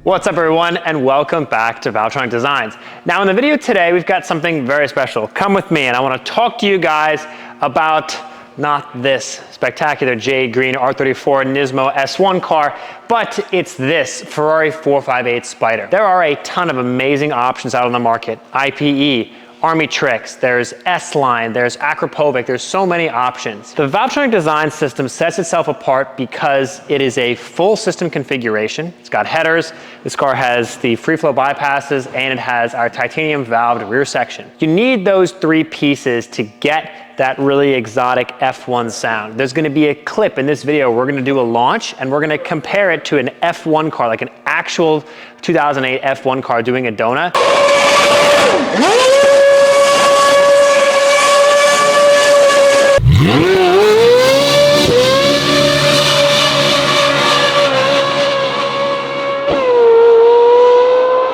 What's up everyone, and welcome back to Valvetronic Designs. Now in the video today, we've got something very special. Come with me and I want to talk to you guys about not this spectacular jade green R34 Nismo S1 car, but it's this Ferrari 458 Spider. There are a ton of amazing options out on the market. IPE, Army Tricks, there's S-Line, there's Acropovic, there's so many options. The Valvetronic design system sets itself apart because it is a full system configuration. It's got headers, this car has the free flow bypasses, and it has our titanium valved rear section. You need those three pieces to get that really exotic F1 sound. There's gonna be a clip in this video, we're gonna do a launch and we're gonna compare it to an F1 car, like an actual 2008 F1 car doing a donut.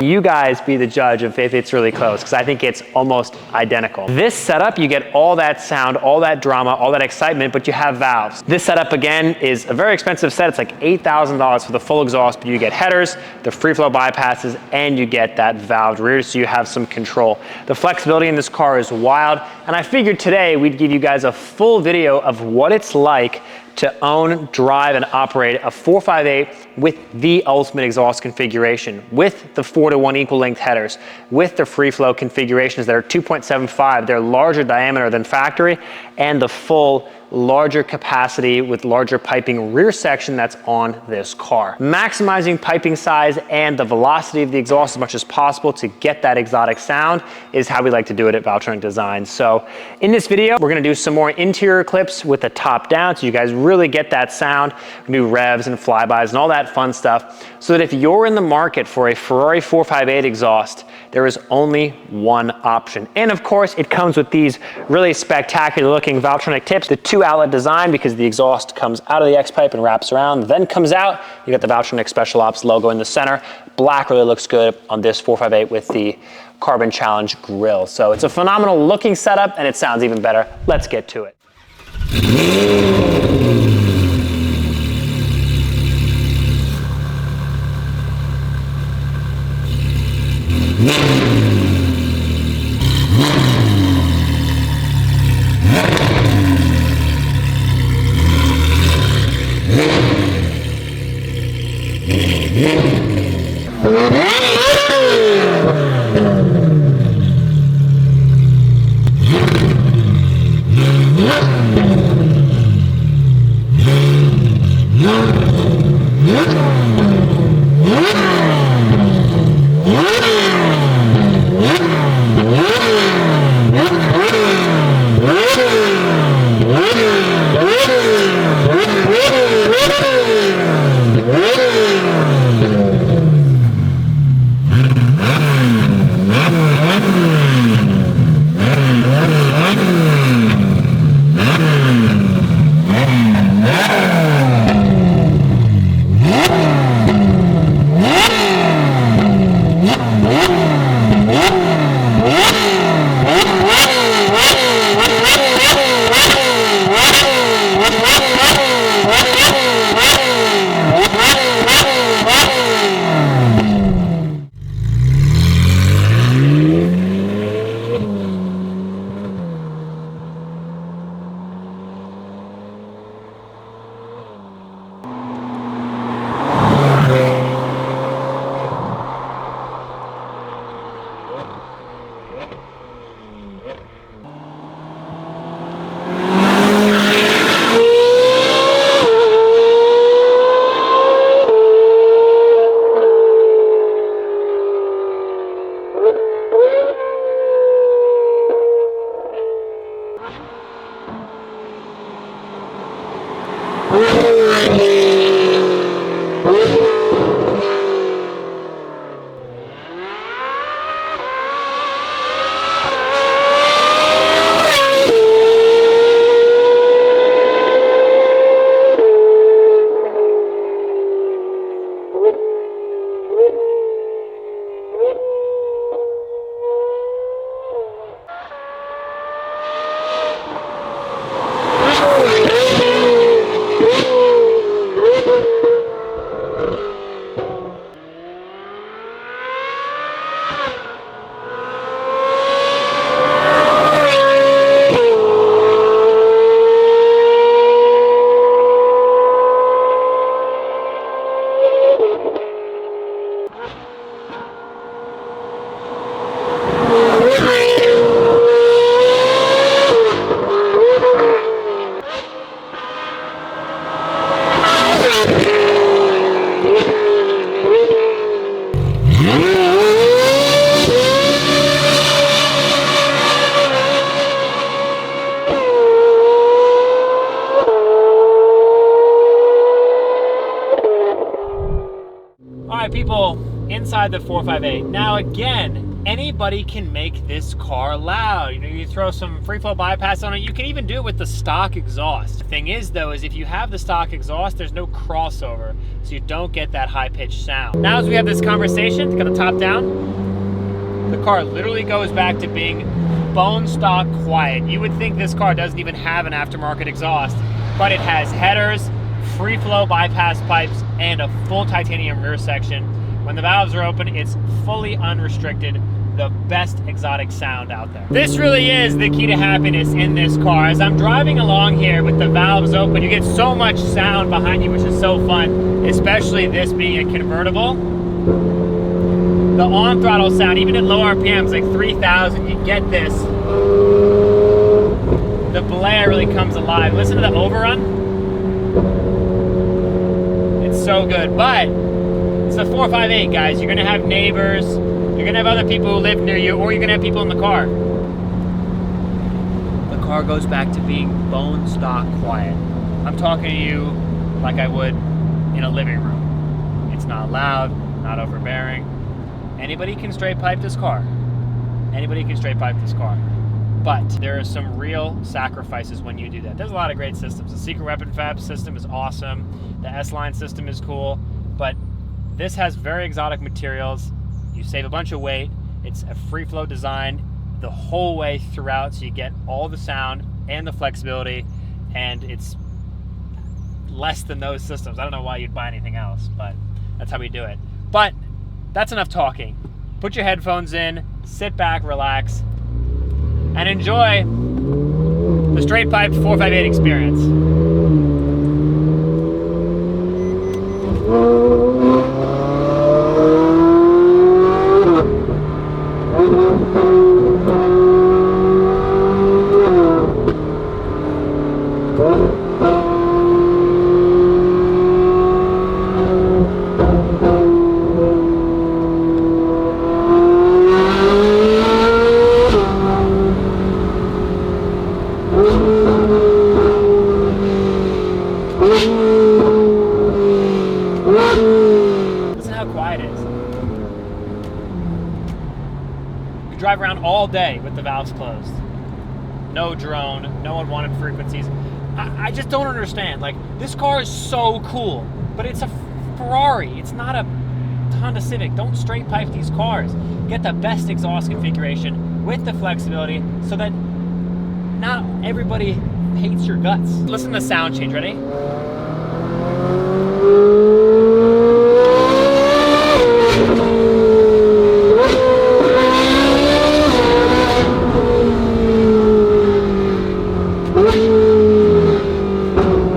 You guys be the judge of if it's really close, because I think it's almost identical. This setup, you get all that sound, all that drama, all that excitement, but you have valves. This setup again is a very expensive set. It's like $8,000 for the full exhaust, but you get headers, the free flow bypasses, and you get that valved rear, so you have some control. The flexibility in this car is wild, and I figured today we'd give you guys a full video of what it's like to own, drive, and operate a 458 with the ultimate exhaust configuration, with the 4:1 equal length headers, with the free flow configurations that are 2.75, they're larger diameter than factory, and the full larger capacity with larger piping rear section that's on this car. Maximizing piping size and the velocity of the exhaust as much as possible to get that exotic sound is how we like to do it at Valvetronic Design. So in this video, we're gonna do some more interior clips with the top down so you guys really get that sound, new revs and flybys and all that fun stuff, so that if you're in the market for a Ferrari 458 exhaust, there is only one option. And of course, it comes with these really spectacular looking Valvetronic tips, the 2-outlet design, because the exhaust comes out of the X-pipe and wraps around, then comes out. You got the Valvetronic Special Ops logo in the center. Black really looks good on this 458 with the Carbon Challenge grille. So it's a phenomenal looking setup and it sounds even better. Let's get to it. inside the 458. Now again, anybody can make this car loud. You know, you throw some free flow bypass on it. You can even do it with the stock exhaust. The thing is though, is if you have the stock exhaust, there's no crossover, so you don't get that high pitched sound. Now as we have this conversation, got the top down, the car literally goes back to being bone stock quiet. You would think this car doesn't even have an aftermarket exhaust, but it has headers, free flow bypass pipes, and a full titanium rear section. When the valves are open, it's fully unrestricted, the best exotic sound out there. This really is the key to happiness in this car. As I'm driving along here with the valves open, you get so much sound behind you, which is so fun, especially this being a convertible. The on throttle sound, even at low RPMs, like 3,000, you get this. The blare really comes alive. Listen to the overrun. It's so good, but it's the 458, guys. You're gonna have neighbors, you're gonna have other people who live near you, or you're gonna have people in the car. The car goes back to being bone stock quiet. I'm talking to you like I would in a living room. It's not loud, not overbearing. Anybody can straight pipe this car. Anybody can straight pipe this car. But there are some real sacrifices when you do that. There's a lot of great systems. The Secret Weapon Fab system is awesome. The S-Line system is cool. But this has very exotic materials. You save a bunch of weight. It's a free flow design the whole way throughout, so you get all the sound and the flexibility, and it's less than those systems. I don't know why you'd buy anything else, but that's how we do it. But that's enough talking. Put your headphones in, sit back, relax, and enjoy the straight piped 458 experience. Listen how quiet it is. You can drive around all day with the valves closed. No drone, no unwanted frequencies. I just don't understand. Like, this car is so cool, but it's a Ferrari. It's not a Honda Civic. Don't straight pipe these cars. Get the best exhaust configuration with the flexibility so that not everybody hates your guts. Listen to the sound change, ready?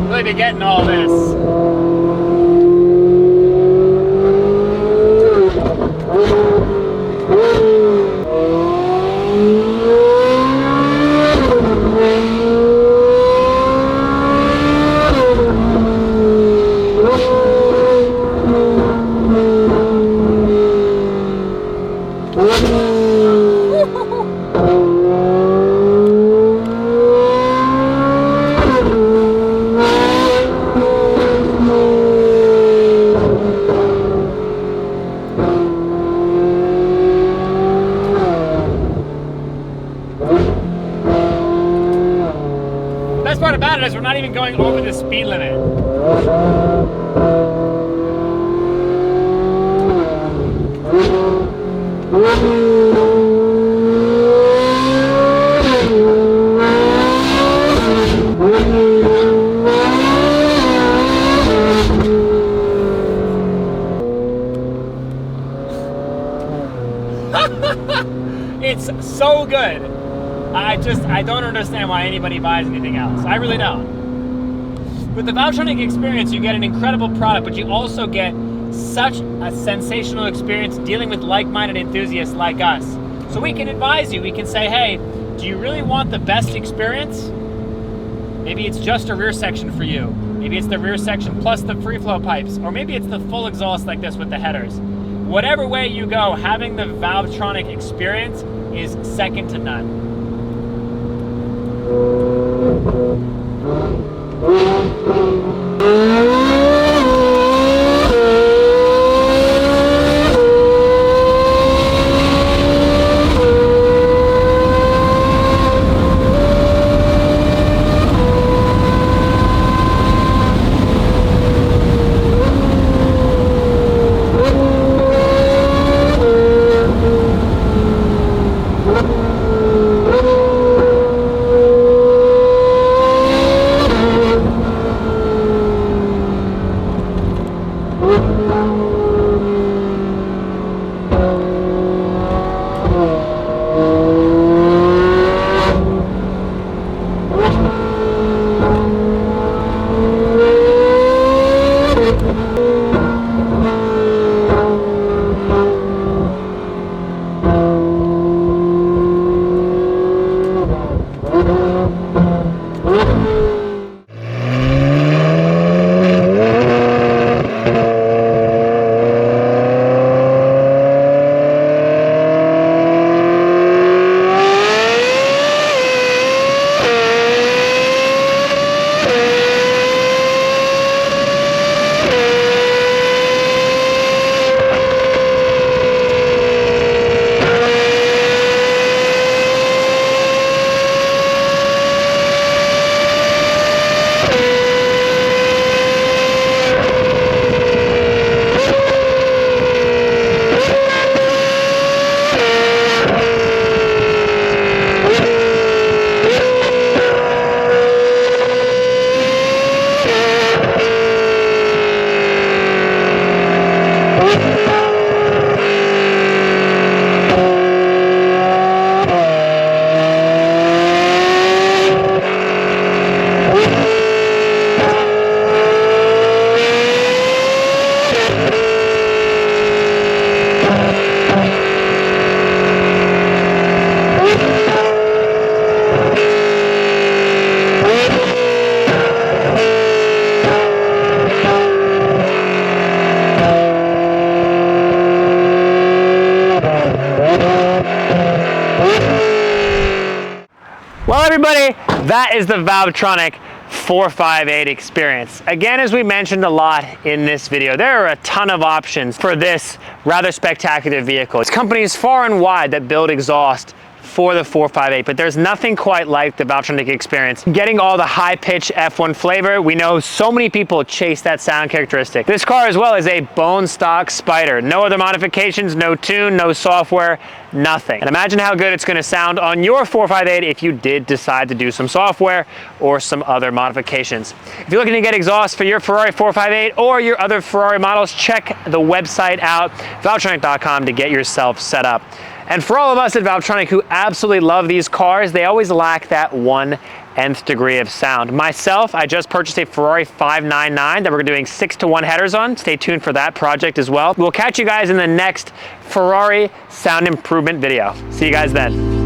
Really be getting all this. Best part about it is we're not even going over the speed limit. It's so good. I don't understand why anybody buys anything else. I really don't. With the Valvetronic experience, you get an incredible product, but you also get such a sensational experience dealing with like-minded enthusiasts like us. So we can advise you. We can say, hey, do you really want the best experience? Maybe it's just a rear section for you. Maybe it's the rear section plus the free flow pipes, or maybe it's the full exhaust like this with the headers. Whatever way you go, having the Valvetronic experience is second to none. Well, everybody, that is the Valvetronic 458 experience. Again, as we mentioned a lot in this video, there are a ton of options for this rather spectacular vehicle. It's companies far and wide that build exhaust for the 458, but there's nothing quite like the Valvetronic experience. Getting all the high-pitch F1 flavor, we know so many people chase that sound characteristic. This car as well is a bone stock Spider. No other modifications, no tune, no software, nothing. And imagine how good it's gonna sound on your 458 if you did decide to do some software or some other modifications. If you're looking to get exhaust for your Ferrari 458 or your other Ferrari models, check the website out, valvetronic.com, to get yourself set up. And for all of us at Valvetronic who absolutely love these cars, they always lack that 1/nth degree of sound. Myself, I just purchased a Ferrari 599 that we're doing 6-to-1 headers on. Stay tuned for that project as well. We'll catch you guys in the next Ferrari sound improvement video. See you guys then.